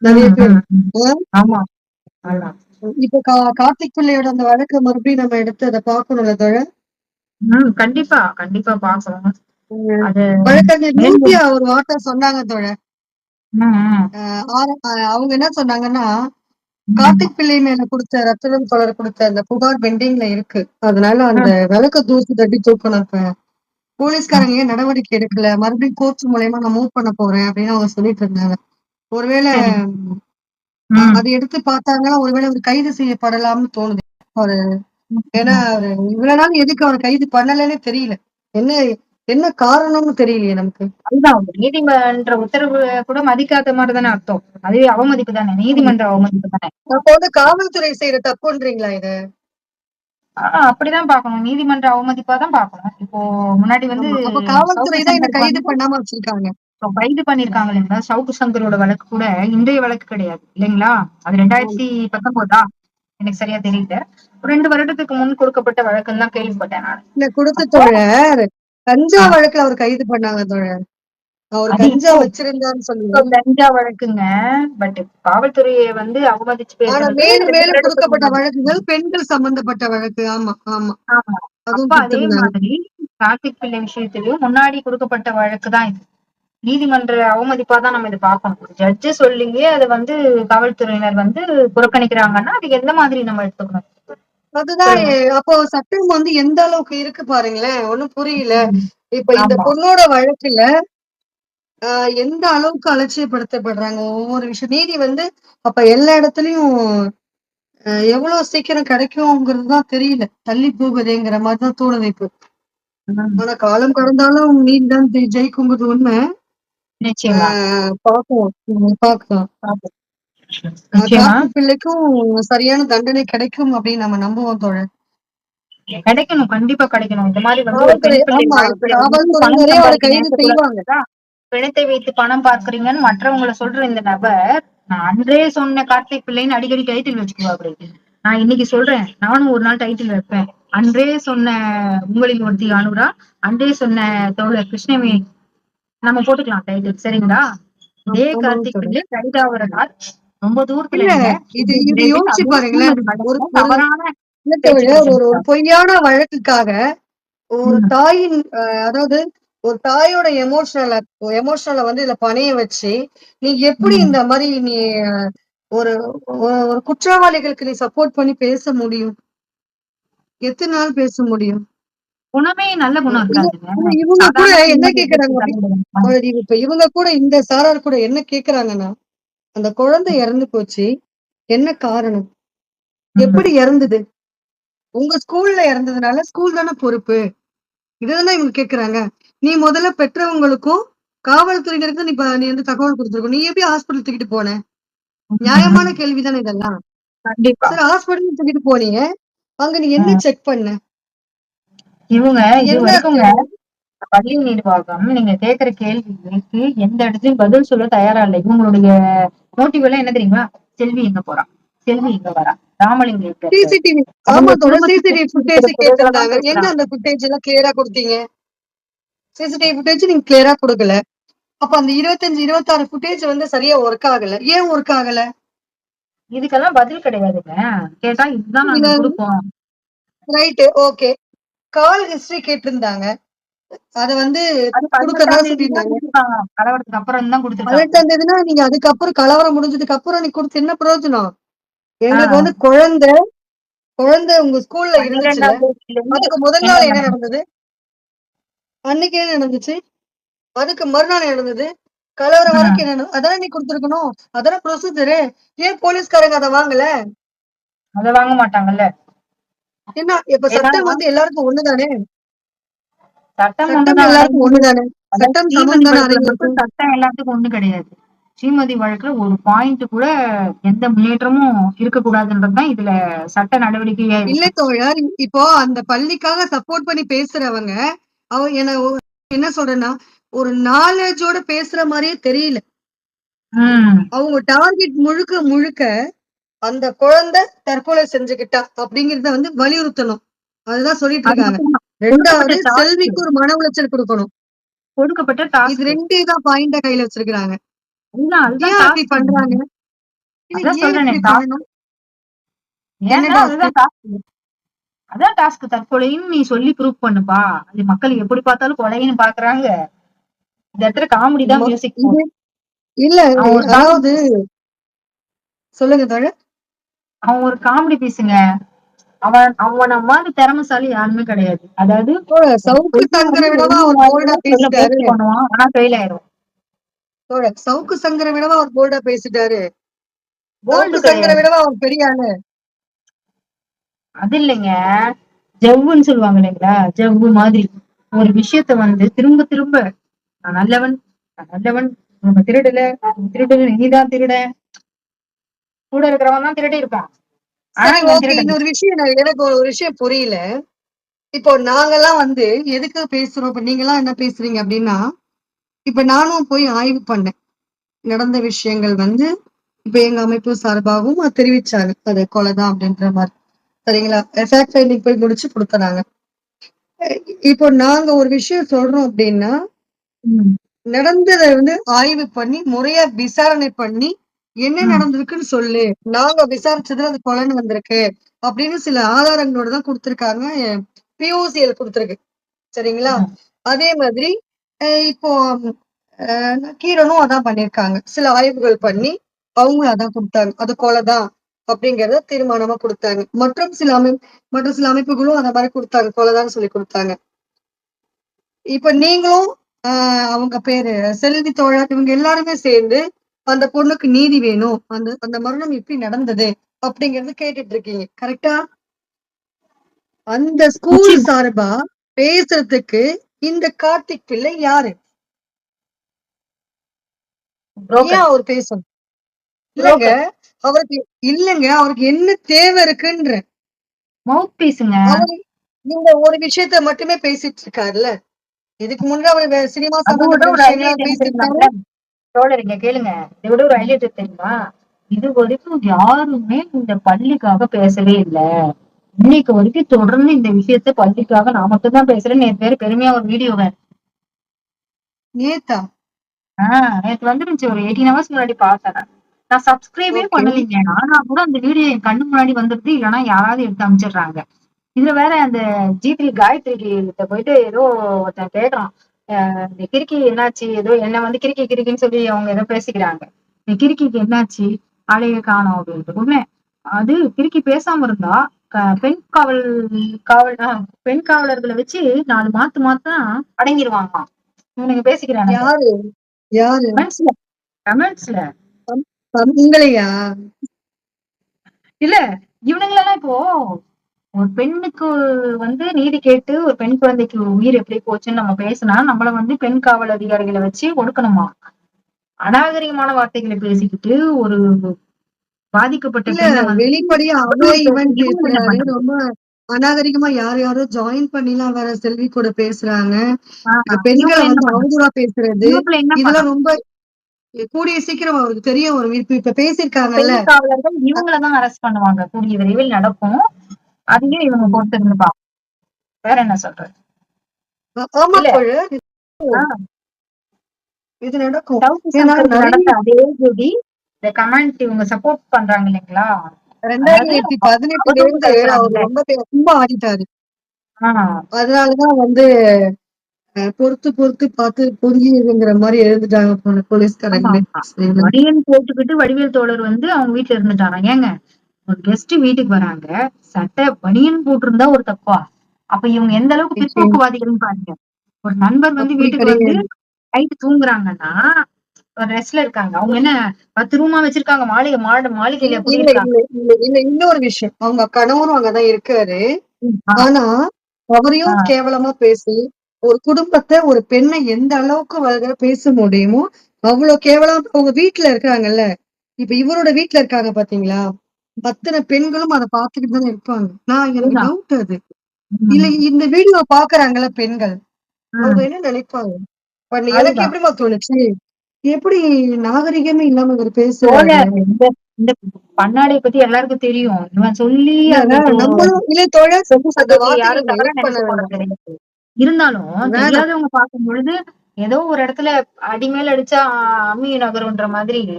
நிறைய ம், பேர். ம், ம். ஆ? ஆமா, ஆமா. இப்ப கார்த்திக் பிள்ளையோட அந்த வழக்க மறுபடியும் நம்ம எடுத்து அதை பார்க்கணும்ல தோழர். கண்டிப்பா கண்டிப்பா பாக்கணும் உம். அது. வழக்கறிஞர் மேலும். நிரூபியா ஒரு வார்த்தை சொன்னாங்க தோழர். ம், ம், அவங்க என்ன சொன்னாங்கன்னா, ம், கார்த்திக் பிள்ளை மேல கொடுத்த ரத்தினம் தொடர் கொடுத்த அந்த புகார் பெண்டிங்ல இருக்கு. அதனால அந்த ம், விளக்க தூசி தட்டி தூக்கணும். இப்ப ம், போலீஸ்காரங்க ஏன் நடவடிக்கை எடுக்கல? மறுபடியும் கோர்ட் மூலியமா நான் மூவ் பண்ண போறேன் அப்படின்னு அவங்க சொல்லிட்டு இருந்தாங்க. ஒருவேளை சரி. ம், அது எடுத்து பார்த்தாங்கன்னா, ஒருவேளை அவர் கைது செய்யப்படலாம்னு தோணுது. அவரு ஏன்னா ம். அவரு இவ்வளவு நாள் எதுக்கு அவர் கைது பண்ணலன்னே தெரியல. என்ன என்ன காரணம்னு தெரியலையே நமக்கு. அதுதான், ஒரு நீதிமன்ற உத்தரவு கூட மதிக்காத மாதிரி தானே அர்த்தம். அதுவே அவமதிப்பு தானே, நீதிமன்ற அவமதிப்பு தானே. அப்ப வந்து காவல்துறை செய்யற தப்புன்றீங்களா இது? அப்படிதான் பார்க்கணும், நீதிமன்ற அவமதிப்பா தான் பார்க்கணும். இப்போ முன்னாடி வந்து ஆமா. அப்ப காவல்துறை சவுக்கு தான் என்ன சங்கருக்கு கைது வந்து பண்ணாம வச்சிருக்காங்க. இப்போ கைது பண்ணிருக்காங்க இல்லைங்களா? சவுக்கு சங்கரோட வழக்கு கூட இன்றைய வழக்கு கிடையாது இல்லைங்களா? அது ஆமா. 2019 எனக்கு சரியா தெரியல. ஒரு 2 வருடத்துக்கு முன் கொடுக்கப்பட்ட வழக்குன்னு தான் கேள்விப்பட்டேன் நான். இல்ல குடுத்து அப்போ தோழர். கஞ்சா ஆஹ் வழக்குல அவர் கைது பண்ணாங்க தோழர். அவர் அது கஞ்சா இப்போ வச்சிருந்தாருன்னு சொல்லி. இப்போ கஞ்சா வழக்குங்க. பட் காவல்துறையை வந்து அவமதிச்சு ஆனா பேசுனது மேலும் 2 மேலும் வருடத்துக்கு குடுக்கப்பட்ட முன்னாடி. வழக்குகள் பெண்கள் சம்பந்தப்பட்ட வழக்கு. ஆமா, ஆமா. ஆமா. அப்ப அதுவும் அதே குடுத்திருந்தாங்க. மாதிரி கார்த்திக் பிள்ளை விஷயத்திலயும் முன்னாடி கொடுக்கப்பட்ட வழக்கு தான் இது. நீதிமன்ற அவமதிப்பா தான் நம்ம இதை பார்க்கணும். ஜட்ஜு சொல்லியே அதை வந்து காவல்துறையினர் வந்து புறக்கணிக்கிறாங்கன்னா அது எந்த மாதிரி நம்ம எடுத்துக்கணும் அதுதான் சொல்லுங்க. அப்போ சட்டம் வந்து எந்த அளவுக்கு இருக்கு பாருங்களேன். ஒண்ணும் புரியல. ம். இப்ப இந்த ஆமா. பொண்ணோட வழக்குல எந்த அளவுக்கு அலட்சியப்படுத்தப்படுறாங்க ஒவ்வொரு விஷயம். நீதி வந்து அப்ப எல்லா இடத்துலயும் எவ்வளவு சீக்கிரம் கிடைக்கும்ங்கிறது தான் தெரியல. தள்ளி போகுதேங்கிற மாதிரி தான் தோணுது இப்போ. ம். ஆனா காலம் கடந்தாலும் நீதி தான் ஜெயிக்குங்கிறது உண்மை. ஆ நிச்சயமா. பாப்போம். பாக்கலாம். பாப்போம். நிச்சயமா கார்த்திக் பிள்ளைக்கும் சரியான தண்டனை கிடைக்கும் அப்படின்னு நம்ம நம்புவோம் தோழர். கிடைக்கணும், கண்டிப்பா கிடைக்கணும். இந்த மாதிரி வந்து ஒரு காவல்துறை பெண் பிள்ளை ஆமா. வாழ்க்கையில வந்து பணம் காவல்துறையினரே அவர சம்பாதிக்க கைது நினைக்கக்கூடாது. செய்வாங்க. பிணத்தை வைத்து பணம் பார்க்கறீங்கன்னு மற்றவங்களை சொல்ற இந்த நபர், நான் அன்றே சொன்ன கார்த்திக் பிள்ளைன்னு அடிக்கடி டைட்டில் வச்சுக்குவாப்படி. நான் இன்னைக்கு சொல்றேன், நானும் ஒரு நாள் டைட்டில் வைப்பேன். அன்றே சொன்ன உங்களில் ஒருத்தி அனுரா, அன்றே சொன்ன தோழர் கிருஷ்ணவேணி, நம்ம போட்டுக்கலாம் டைட்டில், சரிங்களா? இதே ஆமாங்க தோழர். கார்த்திக் கவிதா அவர்கள் ரொம்ப தூரத்துல இல்ல இல்ல, இது இது இது விரைவில் யோசிச்சு அதுவும் பாருங்களேன். ஸ்ரீமதி ஒரு வழக்குல ஒரு தவறான இல்ல தோழர், பேச்சுக்கள் ஒரு சொல்லியிருக்காங்க. பொய்யான வழக்குக்காக ஒரு ம், தாயின் அதாவது ஒரு தாயோட எமோஷனல வந்து இதுல பணைய வச்சு, நீ எப்படி ம். இந்த மாரி நீ ஒரு ஒரு குற்றவாளிகளுக்கு நீ சப்போர்ட் பண்ணி பேச முடியும்? எத்தன நாள் பேச முடியும்? குணமே நல்ல குணம் இது இருக்காதுங்க. இல்ல இவங்க கூட சாதாரணமா என்ன நிம்மதியை பேசி கேட்கறாங்க அப்படி தலையிடுவாங்க. இப்ப இவங்க கூட இந்த சாரார் கூட என்ன கேட்கறாங்கன்னா, அந்த குழந்தை இறந்து போச்சு. என்ன காரணம்? ம். எப்படி இறந்தது? உங்க ஸ்கூல்ல இறந்ததுனால ஸ்கூல் தானே பொறுப்பு. இதுதானே இவங்க கேட்கறாங்க. நீ முதல்ல பெற்றவங்களுக்கும், காவல்துறையினருக்கும் நீ வந்து தகவல் குடுத்துருக்கணும். நீ எப்படி ஹாஸ்பிட்டல் தூக்கிட்டு போன? நியாயமான ம். கேள்வி தானே இதெல்லாம். கண்டிப்பா. சரி ஹாஸ்பிட்டல் தூக்கிட்டு போனீங்க. அங்க நீ என்ன ம். செக் பண்ண? இவங்க இது என்ன வரைக்குங்க பள்ளி நிர்வாகம் நீங்க கேக்குற கேள்விகளுக்கு எந்த இடத்துலயும் பதில் சொல்ல தயாரா இல்லை. இவங்களுடைய மோட்டிவ் எல்லாம் என்ன தெரியுமா? செல்வி எங்க போறா, செல்வி எங்க வரா, ராமலிங்கம் எங்க இருக்காரு, சிசிடிவி ஆமா அவங்க தோழர். குடும்பத்தை சிசிடிவி பத்தி இருக்கிற ஃபுட்டேஜ் குறைகளை தான் கேட்டிருந்தாங்க. எங்க பேசுறாங்க. அந்த ஃபுட்டேஜ் எல்லாம் கிளியரா குடுத்தீங்க? சிசிடிவி ஃபுட்டேஜ் நீங்க கிளியரா குடுக்கல. அப்ப அந்த 25, 26 ஃபுட்டேஜ் வந்து சரியா ஒர்க் ஆகல. ஏன் ஒர்க் ஆகல? இதுக்கெல்லாம் பதில் கிடையாதுங்க. கேட்டா இதுதான் நாங்க குடுப்போம். Right okay. கால் ஹிஸ்டரி கேட்டிருந்தாங்க. அத வந்து அது குடுக்கறதா 18ஆம் தேதி தான் சொல்லியிருந்தாங்க. குடுத்துருக்காங்க. கலவரத்துக்கு அப்புறம் தான் குடுத்துருக்காங்க. 18ஆம் தேதினா நீங்க அதுக்கப்புறம் கலவரம் முடிஞ்சதுக்கு அப்புறம் நீ குடுத்து என்ன பிரயோஜனம்? எங்களுக்கு ஆஹ் வந்து குழந்தை குழந்தை உங்க ஸ்கூல்ல இருந்துச்சுல்ல. 12ஆம் தேதியில இருந்து அதுக்கு முதல் என்ன நாள் என்ன நடந்தது? நடந்தது? அன்னைக்கு என்ன நடந்துச்சு? அதுக்கு மறுநாள் என்ன நடந்தது? கலவரம் ம். வரைக்கும் என்ன அதானே நீ குடுத்துருக்கணும். அதானே ப்ரொசீஜரு. ஏன் போலீஸ்காரங்க அத வாங்கல? அத வாங்க மாட்டாங்கல்ல. என்ன இப்ப ஏன்னா சட்டம் வந்து எல்லாருக்கும் ஒண்ணுதானே? சட்டம் சட்டம் ஒண்ணுதான். ஆனா எல்லாருக்கும் இது ஒண்ணுதானே? அதாவது சட்டம் சமம் ஸ்ரீமதி தானே வழக்குல மட்டும் அனைவருக்கும். சட்டம் எல்லாத்துக்கும் ஒண்ணு கிடையாது. ஸ்ரீமதி வழக்குல ஒரு பாயிண்ட் கூட எந்த முன்னேற்றமும் இருக்கக்கூடாதுன்றதுதான் இதுல சட்ட நடவடிக்கையா இல்ல இருக்கு. தோழர். இப்போ அந்த பள்ளிக்காக சப்போர்ட் பண்ணி பேசுறவங்க, அவ என்ன என்ன சொல்றேன்னா, ஒரு நாலேட்ஜோட பேசுற மாரியே தெரியல. ம். அவங்க டார்கெட் முழுக்க முழுக்க அந்த குழந்தை தற்கொலை செஞ்சுக்கிட்டா அப்படிங்கிறத வந்து வலியுறுத்தணும். அதுதான் சொல்லிட்டு அது இருக்காங்க. மட்டும் தான். கொடுக்கப்பட்ட 2வது டாஸ்க் செல்விக்கு ஒரு மன உளைச்சல் குடுக்கணும். கொடுக்கப்பட்ட இது டாஸ்க் 2 தான் பாயிண்ட்டா கையில வச்சிருக்காங்க. அதுதான் ஏன் அப்படி டாஸ்க். பண்றாங்க? இல்ல அதான் ஏன் சொல்றேனே இப்படி டாஸ்க். பண்ணணும்? என்ன ஏன்னா டாஸ்க்? அதுதான் டாஸ்க். அதான் டாஸ்க். தற்கொலைன்னு நீ சொல்லி ப்ரூவ் பண்ணுப்பா. அது மக்கள் எப்படி பார்த்தாலும் கொலைன்னு பாக்குறாங்க. இந்த இடத்துல காமெடி தான் மியூசிக் இது போடும். இல்ல அவன் ஒரு காமெடி அதாவது சொல்லுங்க தோழர். அவன் ஒரு காமெடி பீஸுங்க. அவன மாதிரி திறமைசாலி யாருமே கிடையாது. அதாவது தோழர் ஒரு சவுக்கு பொய்ய சங்கர வந்து விடவா உண்மை அவர் போல்டா வாயிலேயே சொல்ல பேசிட்டாரு. முயற்சி பண்ணுவான். ஆனா ஃபெயில் ஆயிரும். தோழர் சவுக்கு சங்கர விடவா அவர் போல்டா பேசிட்டாரு. போல்டு சவுக்கு சங்கர கிடையாது. விடவா அவர் பெரிய ஆளு. அது இல்லைங்க. ஜவ்வுன்னு சொல்லுவாங்க இல்லைங்களா? ஜவ்வு மாதிரி. ஒரு விஷயத்த வந்து திரும்ப திரும்ப நான் நல்லவன், நான் நல்லவன், உனக்கு திருடல, நீ திருடல, நீதான் திருட. கூட இருக்கிறவன் தான் திருடி இருப்பான். ஆனா சரி இவன் ஓகே. திருடன். இன்னொரு விஷயம் எனக்கு ஒரு விஷயம் புரியல. இப்போ நாங்கலாம் வந்து எதுக்கு பேசுறோம்? இப்ப நீங்கலாம் என்ன பேசுறீங்க அப்டின்னா, இப்ப நானும் போய் ஆய்வு பண்ணேன். நடந்த விஷயங்கள் வந்து இப்ப எங்க அமைப்பு சார்பாகவும் தெரிவிச்சாங்க. அது கொலை தான் அப்டின்ற மாரி. சரிங்களா? ஃபேக்ட் ஃபைண்டிங் போய் முடிச்சு குடுத்தோம் நாங்க. அ இப்போ நாங்க ஒரு விஷயம் சொல்றோம் அப்டின்னா, ம். நடந்தத வந்து ஆய்வு பண்ணி, முறையா விசாரணை பண்ணி, என்ன ம். நடந்திருக்குன்னு சொல்லு. நாங்க விசாரிச்சதுல அது கொலைன்னு வந்திருக்கு. அப்படின்னு சில ஆதாரங்களோட தான் குடுத்துருக்காங்க. பிஓசிஎல் குடுத்துருக்கு. சரிங்களா? ம். அதே மாதிரி இப்போ நக்கீரனும் அதான் பண்ணியிருக்காங்க. சில ஆய்வுகள் பண்ணி, அவங்களும் அதான் குடுத்தாங்க. அது கொலை தான் அப்படிங்கிறத தீர்மானமா குடுத்தாங்க. மற்ற சில அமைப்புகளும் அந்த மாரி குடுத்தாங்க. கொலைதான்னு சொல்லி குடுத்தாங்க. இப்ப நீங்களும் அ அவங்க பேரு செல்வி தோழர் இவங்க எல்லாருமே சேர்ந்து, அந்த பொண்ணுக்கு நீதி வேணும். அந்த அந்த மரணம் எப்படி நடந்தது? அப்படிங்கிறத கேட்டுட்டு இருக்கீங்க. கரெக்ட்டா? அந்த ஸ்கூல் நிச்சயமா. சார்பா பேசுறதுக்கு இந்த கார்த்திக் பிள்ளை யாரு? ஏன் புரோக்கர். அவர் பேசணும்? இல்லங்க. புரோக்கர். அவருக்கு இல்லங்க. அவருக்கு என்ன தேவை இருக்குன்றேன். மவுத் பீஸுங்க. அவரு இந்த ஒரு விஷயத்த மட்டுமே பேசிட்டு இருக்காருல்ல. இதுக்கு முன்னாடி அவரு சினிமா அதை விட சம்பந்தப்பட்ட ஒரு ஹைலைட் விஷயங்கள்லாம் என்ன பேசியிருக்காரு. தெரியுமாங்க? தோழர் இங்க கேளுங்க. இதை விட ஒரு ஹைலைட் தெரியுமா? இது வரைக்கும் யாருமே இந்த பள்ளிக்காக பேசவே இல்ல. இன்னைக்கு வரைக்கும் தொடர்ந்து இந்த விஷயத்த பள்ளிக்காக நான் மட்டும் தான் பேசுறேன். நேத்து வேற பெருமையா ஒரு வீடியோ வேற. நேத்தா? நேத்து வந்துருந்துச்சு. ஒரு 18 ஹவர்ஸ் முன்னாடி பார்த்தேன் நான். நான் சப்ஸ்கிரைபே ஓகே. பண்ணலைங்க. ஆனா கூட அந்த வீடியோ என் கண்ணு முன்னாடி வந்துருது. இல்லன்னா யாராவது எடுத்து அனுப்பிச்சிடுறாங்க. இதுல வேற அந்த G3 காயத்ரி கிட்ட போயிட்டு ஏதோ ஒருத்தன் கேக்குறான். இந்த கிறுக்கி என்னாச்சு? ஏதோ என்ன வந்து கிறுக்கி கிறுக்கின்னு சொல்லி அவங்க ஏதோ பேசிக்கிறாங்க. இந்த கிறுக்கிக்கு என்னாச்சு? ஆளையே காணோம் அப்படின்ட்டு. உடனே அது கிறுக்கி பேசாம இருந்தா பெண் காவல் காவல் பெண் காவலர்களை வச்சு 4 மாத்து மாத்தா அடங்கிருவாங்களாம். இவனுங்க பேசிக்கிறானுங்க. யாரு? யாரு? கமெண்ட்ஸ்ல கமெண்ட்ஸ்ல தம் தங்களையா? இல்ல இவனுங்களெல்லாம் இப்போ ஒரு பெண்ணுக்கு வந்து நீதி கேட்டு ஒரு பெண் குழந்தைக்கு உயிர் எப்படி போச்சுன்னு நம்ம பேசினா நம்மள வந்து பெண் காவல் அதிகாரிகளை வச்சு ஒடுக்கணுமா? அநாகரிகமான வார்த்தைகளை பேசிக்கிட்டு ஒரு பாதிக்கப்பட்ட இல்ல, பெண்ணை வந்து வெளிப்படையா அவன் வற்புறுத்துறது இவன் இவங்க என்ன பேசுறாரு. பண்றது? ரொம்ப அநாகரிகமா யார் யாரோ ஜாயின் பண்ணிலாம் வேற செல்வி கூட பேசுறாங்க. பெண்கள இவங்களை என்ன வந்து பண்றது? அவதூறா பேசுறது. இவங்களை என்ன இதெல்லாம் பண்ணணும்? ரொம்ப கூடிய சீக்கிரம் அவருக்கு தெரிய வரும். இப்ப பேசியிருக்காங்கல்ல. பெண் காவலர்கள் இவங்களதான் அரெஸ்ட் பண்ணுவாங்க. கூடிய விரைவில் நடக்கும். அதையும் இவங்க ம். பொறுத்து இருந்து பார்ப்போம். வேற என்ன சொல்றது? ஆமா இல்ல தோழர். ஆஹ் இது நடக்கும். சவுக்கு ஏன்னா சங்கருக்கு நெறைய நடந்த அதே கதி இந்த கமெண்ட் இவங்க சப்போர்ட் பண்றாங்க இல்லைங்களா? அதாவது 2018லேருந்து அவதூறு அவரு பேசுறாங்கல்ல. ரொம்ப ஆடிட்டாரு. ஆஹ் அதனாலதான் வந்து பொறுத்து பொறுத்து பார்த்து புரியுதுங்கிற மாரி எழுந்துட்டாங்க ஆமா போலீஸ்காரங்களே. ஆமா. பனியன் போட்டுக்கிட்டு வடிவேல் தோழர் வந்து அவங்க வீட்டுல இருந்துட்டாராம். ஏங்க ஒரு கெஸ்ட் வீட்டுக்கு வராங்க, சட்டை பனியன் போட்டிருந்தா ஒரு தப்பா? அப்ப இவங்க எந்த அளவுக்கு நிச்சயம். பிற்போக்குவாதிகள்னு பாருங்க. ஒரு நண்பர் வந்து அப்படி வீட்டுக்கு வந்து கிடையாது. நைட்டு தூங்குறாங்கன்னா ஒரு ரெஸ்ட்ல இருக்காங்க. அவங்க என்ன 10 ரூமா வச்சிருக்காங்க? இல்ல மாளிகையில இல்ல குடியிருக்காங்க. இல்ல இல்ல இல்ல இன்னொரு விஷயம். அவங்க கணவரும் அங்கதான் இருக்காரு. ஆஹ் ஆனா, அவரையும் ஆஹ் கேவலமா பேசி, ஒரு குடும்பத்த ஒரு பெண்ண எந்த அளவுக்கு வல்கரா பேச முடியுமோ, அவ்ளோ கேவலமா அவங்க வீட்ல இருக்காங்கல்ல. இப்ப இவரோட வீட்ல இருக்காங்க பாத்தீங்களா? அத்தன பெண்களும் அத பாத்துக்கிட்டு தானே இருப்பாங்க. எனக்கு அதுதான். டவுட் அது. இல்ல உம் இந்த வீடியோ பாக்குறாங்கல்ல பெண்கள். அவங்க உம் என்ன நினைப்பாங்க? எனக்கு அதுதான். எப்படிம்மா தோணுச்சு? எப்படி நாகரிகமே இல்லாம இவரு பேசுறாரு? தோழர் இந்த இந்த பண்ணாடைய பத்தி எல்லாருக்கும் தெரியும். இவன் சொல்லி இல்லங்க அந்த நம்மளும் இல்ல தோழர், சொத்து அந்த சங்கத்தை வார்த்தைகள யாரும் நம்ம தவறா ஏட் பண்ண நினைக்க போறது வேண்டாம். கிடையாது. இருந்தாலும் வேணாம். தெரியாதவங்க பார்க்கும் பொழுது ஏதோ ஒரு இடத்துல அடி மேல அடிச்சா அம்மி நகரும்ன்ற மாதிரி இல்ல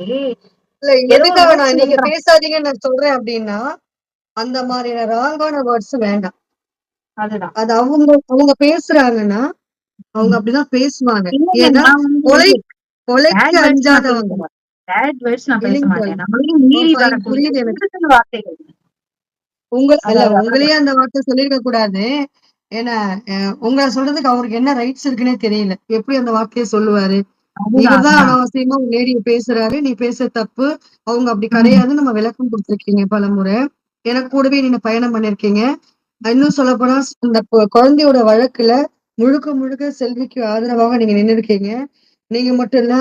ஏதோ ஒரு எதுக்காக வேர்ட்ஸ் நீங்க எழுதுறான். பேசாதீங்கன்னு நான் சொல்றேன் அப்டின்னா, அந்த மாதிரியான ராங்கான வேர்ட்ஸ் வேண்டாம். அதுதான். அது அவங்க அவங்க பேசுறாங்கன்னா, அவங்க ம். அப்படிதான் பேசுவாங்க. இல்ல இல்ல ஏன்னா, நான் வந்து கொலை கொலைக்கு பேட் வேர்ட்ஸ் நான் அஞ்சாதவங்க. பேசல. பேட் வேர்ட்ஸ் நான் பேச இல்லைங்க தோழி. மாட்டேன். நம்மளையும் மீறி ஃபைன் வரக்கூடிய புரியுது எனக்கு. திருத்தல் வார்த்தைகள். இல்ல அதாவது உங்களையே அந்த வார்த்தை சொல்லியிருக்க கூடாது. ஏன்னா, உங்கள சொல்றதுக்கு அவருக்கு என்ன ரைட்ஸ் இருக்குன்னே தெரியல. எப்படி அந்த வார்த்தைய சொல்லுவாரு? அதுதான் இவர் தான் அதுதான். அனாவசியமா ஒரு லேடிய பேசுறாரு. நீ பேசுறது தப்பு. அவங்க அப்படி ம். கிடையாதுன்னு நம்ம விளக்கம் குடுத்துருக்கீங்க பலமுறை. எனக்கு கூடவே நீங்க பயணம் பண்ணியிருக்கீங்க. இன்னும் சொல்லப்போனா இந்த குழந்தையோட வழக்குல முழுக்க முழுக்க செல்விக்கு ஆதரவாக நீங்க நின்னுருக்கீங்க. நீங்க மட்டும் இல்ல,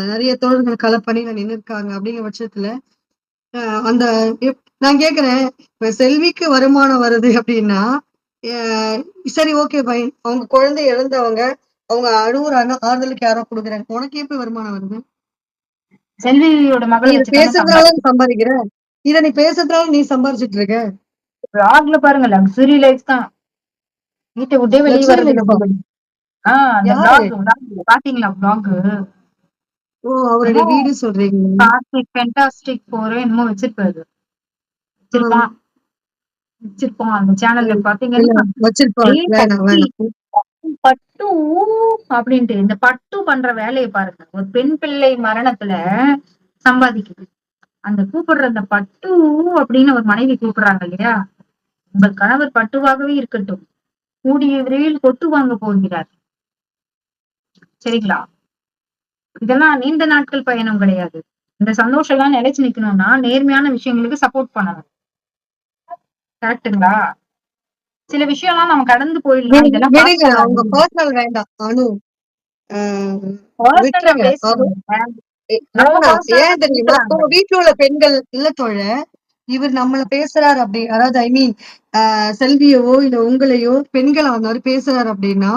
நெறைய தோழர்கள் களப்பணியில நின்னுருக்காங்க. அப்படிங்கிற பட்சத்துல, அ அந்த நான் கேட்கிறேன், இப்ப செல்விக்கு வருமானம் வருது அப்படின்னா, அ சரி ஓகே ஃபைன். அவங்க குழந்தை இழந்தவங்க. அவங்க அழுவுறாங்க. ஆறுதலுக்கு யாரோ குடுக்குறாங்க. உனக்கு எப்படி வருமானம் வருது? செல்வியோட நீ மகளை இத வச்சுதானே பேசுறதுனால சம்பாதிக்கும். தான் சம்பாதிக்கிற? இத நீ பேசுறதுனால நீ சம்பாரிச்சுட்டு இருக்க. vlogல பாருங்க லக்ஸுரி லைஃப் தான். வீட்டை விட்டே வெளியே லக்ஸரி வர்றதில்ல லைஃபா? பூபதி. அந்த யாரு? vlog பாத்தீங்களா vlog? ஓ! அவருடைய ஏதோ வீடு சொல்றீங்களா? கார்த்திக் ஃபென்டாஸ்டிக் போற என்னமோ வச்சிருப்பாரு. ஆ. வச்சிருப்பான் வச்சிருப்பான் அந்த சேனல்ல ம். இல்ல பாத்தீங்கன்னா வச்சிருப்பார். அப்படியே வேணாம், கத்தி வேணாம். பட்டு அப்படின்ட்டு இந்த பட்டு பண்ற வேலையை பாருங்க. ஒரு பெண் பிள்ளை மரணத்துல சம்பாதிக்குது. அந்த கூப்பிடுற அந்த பட்டு அப்படின்னு ஒரு மனைவி கூப்பிடுறாங்க இல்லையா? உங்கள் கணவர் பட்டுவாகவே இருக்கட்டும். கூடிய விரைவில் கொட்டு வாங்க போகிறார். சரிங்களா? இதெல்லாம் நீண்ட நாட்கள் பயணம் கிடையாது. இந்த சந்தோஷம் எல்லாம் நிலைச்சு நிக்கணும்னா நேர்மையான விஷயங்களுக்கு சப்போர்ட் பண்ணணும். கரெக்ட்டுங்களா? சில விஷயம் எல்லாம் நம்ம கடந்து போயிடலாம். இதெல்லாம் விடுங்க. பார்க்கக்கூடாது. அவங்க பர்சனல் வேண்டாம். அனு. அ பர்சனல் நான் விட்டுருங்க. பேசுறேங்க. நம்ம வேணாம். பர்சனலா ஏன் தெரியுமா? இப்போ பேசுறாங்க. வீட்ல உள்ள பெண்கள் இல்ல தோழர். இவர் நம்மள பேசுறாரு அப்படி அதாவது ஐ மீன் செல்வியவோ, இல்ல உங்களையோ பெண்கள அந்த மாரி பேசுறாரு அப்படின்னா,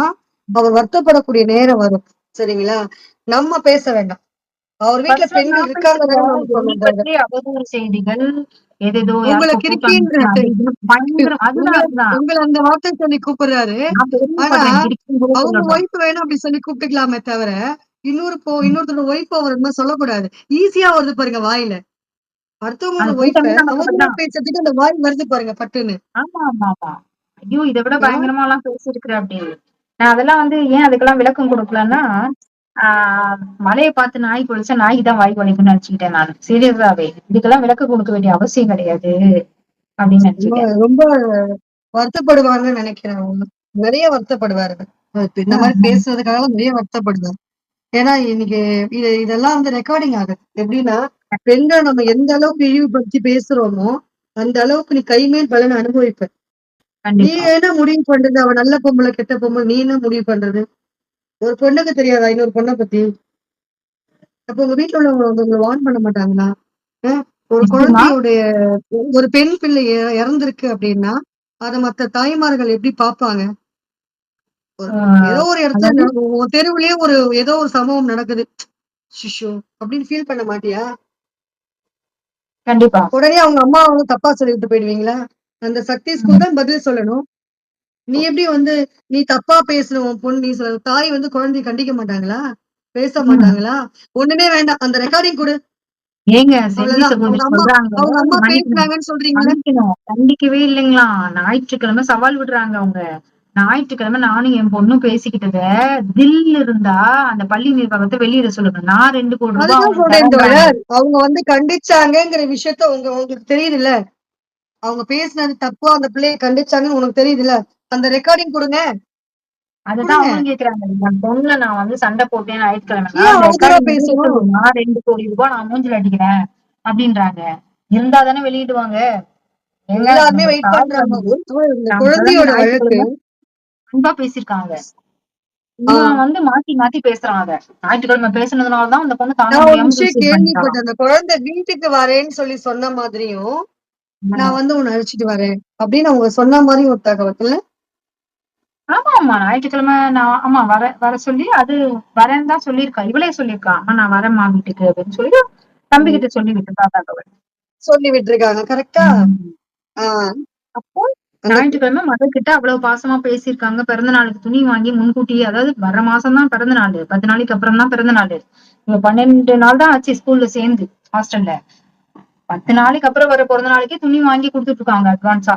அவர் வருத்தப்படக்கூடிய நேரம் வரும். சரிங்களா? நம்ம பேச வேண்டாம். அவர் வீட்ல பர்சனல் பெண்கள் நான் இருக்காங்க பேசல. தானே நம்ம என்னை சொன்னோம் தோழர். பற்றி அவதூறு செய்திகள், ஏதேதோ உங்கள யாருக்கோ கிறுக்கின்ற கூட்டாண்டி அது இதுன்னு பயங்கரம். அதுதான் உங்கள அதுதான். உங்கள அந்த வார்த்தை சொல்லி கூப்பிடுறாரு. நான் ஆனா, பெருமைப்படுறேன். கிறுக்கின்னு கூட அவங்க சொல்லட்டும். ஒய்ஃப் வேணும் அப்படி சொல்லி கூப்பிட்டுக்கலாமே தவிர, இன்னொருத்தரோட ஒய்ஃப் அவர் இந்த மாரி சொல்லக்கூடாது. ஈஸியா வருது பாருங்க வாயில. அது அடுத்தவங்களோட ஒய்ஃப கூட்டமே நமக்கு அவதூறா அப்படிதான். பேசுறதுக்கு அந்த வாய் வருது பாருங்க பட்டுன்னு. ஆமா, ஆமா, ஆமா. ஐயோ! இத விட ஆ பயங்கரமாலாம் பேசியிருக்கிறேன். நான் அதெல்லாம் வந்து ஏன் அதுக்கெல்லாம் விளக்கம் குடுக்கலன்னா, ஆ மழைய பார்த்து நாய் கொலிச்சா நாய்க்கு தான் வாய் கொலிக்கும்னு நெனச்சுக்கிட்டேன் நானு. சீரியஸாவே. இதுக்கெல்லாம் விளக்கம் குடுக்க வேண்டிய அவசியம் கிடையாது அப்படின்னு ரொம்ப நெனச்சுட்டேன். ரொம்ப வருத்தப்படுவாங்கன்னு நெனைக்கிறேன் அவங்க. நெறைய வருத்தப்படுவாரு. இந்த மாரி ம், ம். பேசுறதுக்காக நெறைய வருத்தப்படுவாரு. ஏன்னா இன்னைக்கு இதெல்லாம் வந்து ரெக்கார்டிங் ஆகுது. எப்படின்னா, பெண்கள நம்ம எந்த அளவுக்கு இழிவுபடுத்தி பேசுறோமோ, அந்த அளவுக்கு நீ கைமேல் பலன் அனுபவிப்ப. நீ கண்டிப்பா. என்ன முடிவு பண்றது? அவ நல்ல பொம்பள, கெட்ட பொம்பள நீ என்ன முடிவு பண்றது? ஒரு பொண்ணுக்கு தெரியாதா இன்னொரு பொண்ண பத்தி? அப்ப உங்க வீட்ல உள்ளவங்க வந்து உங்கள வார்ன் பண்ண மாட்டாங்களா? அ ஒரு நிச்சயமா. குழந்தையுடைய ஒரு பெண் பிள்ளை இறந்திருக்கு அப்படின்னா, அத மத்த தாய்மார்கள் எப்படி பார்ப்பாங்க? ஒரு ஆ ஏதோ ஒரு இடத்துல அதாவது உன் தெருவுலயே ஏதோ ஒரு சம்பவம் நடக்குது. அச்சச்சோ! அப்படின்னு ஃபீல் பண்ண மாட்டியா? கண்டிப்பா. உடனே அவங்க அம்மாவ வந்து தப்பா சொல்லிட்டு போயிடுவீங்களா? அந்த சக்தி ஸ்கூல் ம், தான் பதில் சொல்லணும். நீ எப்படி வந்து நீ தப்பா பேசுன உன் பொண்ணு நீ தாய் வந்து குழந்தைய கண்டிக்க மாட்டாங்களா? பேச ம். மாட்டாங்களா? ஒண்ணுமே வேண்டாம். அந்த ரெக்கார்டிங் குடு. ஏங்க செல்வி அவ்வளவுதான். சகோதரி சொல்றாங்க. அவங்க அம்மா மன்னிக்கணும், பேசுனாங்கன்னு சொல்றீங்கல்ல? மன்னிக்கணும். கண்டிக்கவே இல்லைங்களாம். ஞாயிற்றுக்கிழமை சவால் விடுறாங்க அவங்க. ஞாயிற்றுக்கிழமை நானும் என் பொண்ணும் பேசிக்கிட்டத, தில் இருந்தா அந்த பள்ளி நிர்வாகத்த வெளியிட சொல்லுங்க. நான் ₹2,00,00,000 அதுதான் அவங்களுக்கு சொல்றேன் தரேன்றாங்க. தோழர். அவங்க வந்து கண்டிச்சாங்கங்கிற விஷயத்த உங்களுக்கு தெரியுதுல்ல? அவங்க பேசினது தப்பா அந்த பிள்ளைய கண்டிச்சாங்கன்னு உனக்கு தெரியுதுல்ல? அந்த ரெக்கார்டிங் குடுங்க. அததான் குடுங்க. அவங்களும் கேட்கறாங்க. என் பொண்ணுல நான் வந்து சண்டை போட்டேன் ஞாயிற்றுக்கிழமைன்னா, ஏன் அந்த அவதூறா ரெக்கார்டிங் வெளியிட பேசணும்? சொல்லு. நான் ₹2,00,00,000 நான் மூஞ்சில அடிக்கிறேன். அப்படின்றாங்க. இருந்தா தானே வெளியிடுவாங்க. ஏங்க எல்லாருமே ஒரு வெயிட் தாய் பண்றாங்க. வந்து இந்த நம்மள குழந்தையோட வழக்கு ஞாயிற்றுக்கிழமை அன்பா பேசியிருக்காங்க. ஆ இவன் வந்து மாத்தி மாத்தி பேசுறான் அத. ஞாயிற்றுக்கிழமை பேசுனதுனால தான் அந்த பொண்ணு தாங்க நான் ஒரு முடியாம விஷயம் சூசைட் பண்ணிட்டாளாம். கேள்விப்பட்டேன். அந்த குழந்தை வீட்டுக்கு வரேன்னு சொல்லி சொன்ன மாதிரியும், நான் வந்து உன்ன அழைச்சுட்டு வரேன். அப்படின்னு அவங்க சொன்ன மாரி ஒரு தகவல் இல்ல? ஆமா, ஆமா. ஞாயிற்றுக்கிழமை நான் ஆமா வர வர சொல்லி அது வரேன்னு தான் சொல்லியிருக்கா. இவளே சொல்லியிருக்கா. அம்மா நான் வரேன்ம்மா வீட்டுக்கு அப்படின்னு சொல்லி ம். தம்பிகிட்ட சொல்லி விட்டுருக்கா தகவல். சொல்லி விட்டுருக்காங்க. கரெக்ட்டா? ம். ஆ அப்போ அந்த ஞாயிற்றுக்கிழமை மகள்கிட்ட அவ்வளவு பாசமா பேசியிருக்காங்க. பிறந்த நாளுக்கு துணி வாங்கி முன்கூட்டியே அதாவது வர்ற மாசம் தான் பிறந்த நாளு. 10 நாளைக்கு அப்புறம் தான் பிறந்த நாளு. இவ 12 நாள் தான் ஆச்சு ஸ்கூல்ல சேர்ந்து ஹாஸ்டல்ல. 10 நாளைக்கு அப்புறம் வர பிறந்த நாளைக்கே துணி வாங்கி குடுத்துட்டு இருக்காங்க அட்வான்ஸா.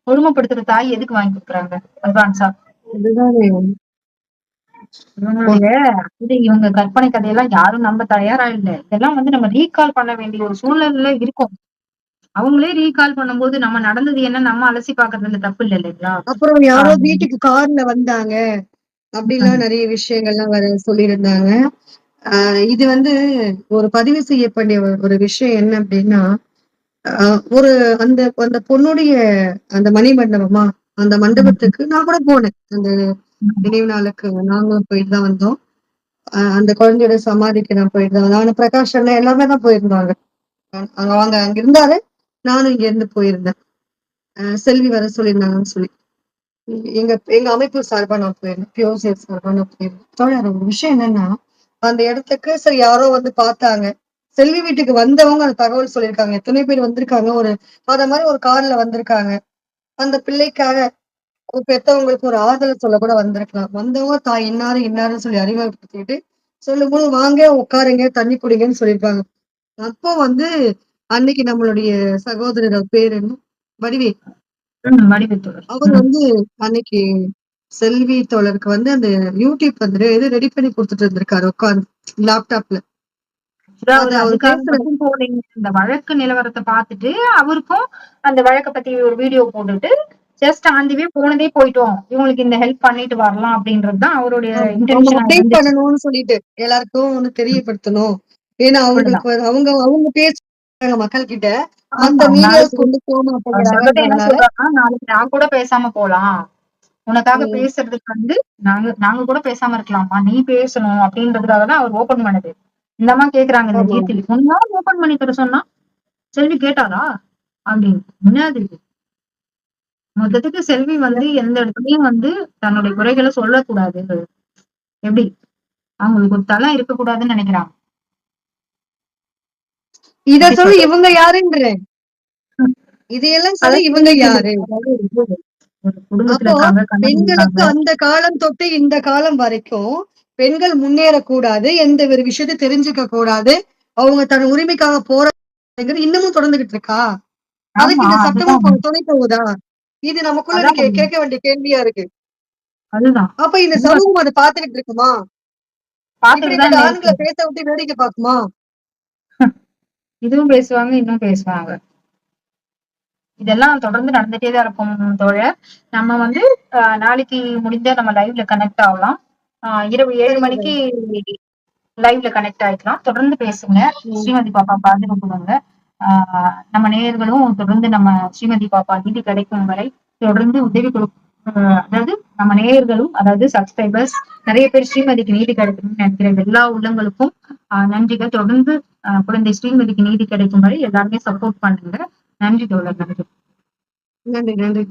கொடுமைப்படுத்துற தாய் எதுக்கு வாங்கி குடுக்குறாங்க அட்வான்ஸா? அதுதானே. இவங்களுடைய இவங்க கற்பனை கதையெல்லாம் யாரும் நம்ப தயாரா இல்ல. இதெல்லாம் வந்து நம்ம ரீகால் பண்ண வேண்டிய ஒரு சூழ்நிலையில இருக்கோம். அவங்களே ரீகால் பண்ணும்போது நம்ம நடந்தது என்ன நம்ம அலசி பாக்குறதுல தப்பு இல்ல இல்லைங்களா? அப்புறம் யாரோ ஆஹ் வீட்டுக்கு கார்ல வந்தாங்க. அப்படிலாம் உம் நெறைய விஷயங்கள்லாம் வேற சொல்லியிருந்தாங்க. இது வந்து ஒரு பதிவு செய்யப்படிய ஒரு விஷயம் என்ன அப்படின்னா, அ ஒரு அந்த அந்த பொண்ணுடைய அந்த மணிமண்டபமா, அந்த உம் மண்டபத்துக்கு நான் கூட போனேன். அந்த உம் நினைவு நாளுக்கு நாங்களும் போயிட்டு தான் வந்தோம். அந்த குழந்தையோட சமாதிக்கு நான் போயிட்டு தான் வந்தேன். நானு பிரகாஷ் அண்ணன் எல்லாமே தான் போயிருந்தாங்க. அவங்க அங்க இருந்தாரு. நானும் இங்க இருந்து போயிருந்தேன். செல்வி வர சொல்லியிருந்தாங்கன்னு சொல்லி. எங்க எங்க அமைப்பு சார்பா நான் போயிருந்தேன். பியோசேஃப் சார்பா நான் போயிருந்தேன். தோழர் ஒரு விஷயம் என்னன்னா, அந்த இடத்துக்கு சரி யாரோ வந்து பார்த்தாங்க. செல்வி வீட்டுக்கு வந்தவங்க அந்த தகவல் சொல்லியிருக்காங்க. எத்தனை பேர் வந்திருக்காங்க. அத மாரி ஒரு கார்ல வந்திருக்காங்க. அந்த பிள்ளைக்காக ஒரு பெத்தவங்களுக்கு ஒரு ஆறுதல் சொல்ல கூட வந்திருக்கலாம். வந்தவங்க தாய் இன்னாரு, இன்னாருன்னு சொல்லி அறிமுகப்படுத்திட்டு, சொல்லும்போது வாங்க உட்காருங்க, தண்ணி குடிங்கன்னு சொல்லியிருக்காங்க. அப்போ வந்து அன்னைக்கு நம்மளுடைய சகோதரர் அவர் பேரு என்ன? வடிவேல். வடிவத்தோர். அவர் வந்து அன்னைக்கு செல்வி தோழருக்கு வந்து அந்த யூடியூப் வந்து ரெடி பண்ணி குடுத்துட்டு இருந்திருக்காரு உட்கார்ந்து லேப்டாப்ல. அவர் அவர் அதுக்காக பேசுற மட்டும் போலீங்க. இந்த வழக்கு நிலவரத்த பார்த்துட்டு, அவருக்கும் அந்த வழக்க பத்தி ஒரு வீடியோ போட்டுட்டு, ஜஸ்ட் ஆன் தி வே போனதே போயிட்டோம். இவங்களுக்கு இந்த ஹெல்ப் பண்ணிட்டு வரலாம் அப்படின்றது தான் அவருடைய ஆமா இன்டென்ஷனா அப்டேட் இருந்துச்சு. பண்ணணும்னு சொல்லிட்டு எல்லாருக்கும் வந்து ம். தெரியப்படுத்தணும். ஏன்னா அவ்வளவுதான். அவங்களுக்கு அவங்க அவங்க பேசுறாங்க மக்கள் கிட்ட. மத்த ஆமா. மீடியாஸ் நாளைக்கு கொண்டு போக செங்கோட்டையன் என்ன மாட்டேங்கிறாங்கன்றதுனால சொல்றாருன்னா, நாளைக்கு நான் கூட பேசாம போலாம். உனக்காக ம். பேசுறதுக்கு வந்து நாங்க நாங்க கூட பேசாம இருக்கலாமா? நீ பேசணும் அப்படின்றதுக்காக தான் அவர் ஓப்பன் பண்ணது. இந்த அம்மா கேக்குறாங்க இந்த ஆமா. ஜீர்த்தி. உன்னால ஓப்பன் பண்ணி தர சொன்னா, செல்வி கேட்டாளா? அப்படின்னு. என்னது இது? மொத்தத்துக்கு செல்வி வந்து எந்த இடத்துலயும் வந்து தன்னுடைய குறைகள சொல்லக்கூடாது. எப்படி? அவங்களுக்கு ஒரு தல இருக்கக்கூடாதுன்னு நெனைக்கிறாங்க. இத எப்படி சொல்லி சொல்றது? இவங்க யாருன்றேன். இதையெல்லாம் சொல்ல அதாவது இவங்க யாரு? அதாவது ஒரு குடும்பத்துல அப்போ இருக்காங்க, கணவன் இருக்காங்க. பெண்களுக்கு அந்த காலம் தொட்டு இந்த காலம் வரைக்கும் பெண்கள் முன்னேறக்கூடாது, எந்த ஒரு விஷயத்த தெரிஞ்சுக்க கூடாது, அவங்க தன் உரிமைக்காக போராடுறது இன்னமும் தொடர்ந்துகிட்டு இருக்கா? அதுக்கு ஆமா. இந்த சட்டமும் அதுதான் துணை போகுதா? இது நமக்குள்ள அதான் உண்மை. கேட்க வேண்டிய கேள்வியா இருக்கு. அதுதான். அப்ப இந்த இன்னும் சமூகம் அத பார்த்துக்கிட்டு இருக்குமா? பார்த்துட்டு இப்படிப்பட்ட தான் இருக்கு. ஆண்கள பேச விட்டு வேடிக்கை பார்க்குமா? இதுவும் பேசுவாங்க, இன்னும் பேசுவாங்க. இதெல்லாம் தொடர்ந்து நடந்துட்டே தான் இருக்கும் தோழர். நம்ம வந்து நாளைக்கு முடிஞ்சா நம்ம லைவ்ல கனெக்ட் ஆகலாம். இரவு 7 சரிங்க மணிக்கு தோழி. லைவ்ல கனெக்ட் ஆயிக்கலாம். தொடர்ந்து பேசுங்க. ம். ஸ்ரீமதி பாப்பா பாதுகாப்பு கொடுங்க. நம்ம நேயர்களும் தொடர்ந்து நம்ம ஸ்ரீமதி பாப்பா நீதி கிடைக்கும் வரை தொடர்ந்து உதவி அதாவது நம்ம நேயர்களும் அதாவது சப்ஸ்கிரைபர்ஸ் நிறைய பேர் ஸ்ரீமதிக்கு நீதி கிடைக்கணும்னு நினைக்கிற எல்லா உள்ளங்களுக்கும் நன்றிகள். தொடர்ந்து குழந்தை ஸ்ரீமதிக்கு நீதி கிடைக்கும் வரை எல்லாருமே சப்போர்ட் பண்ணுங்க. நன்றி தோழர். நன்றி. நன்றி, நன்றி.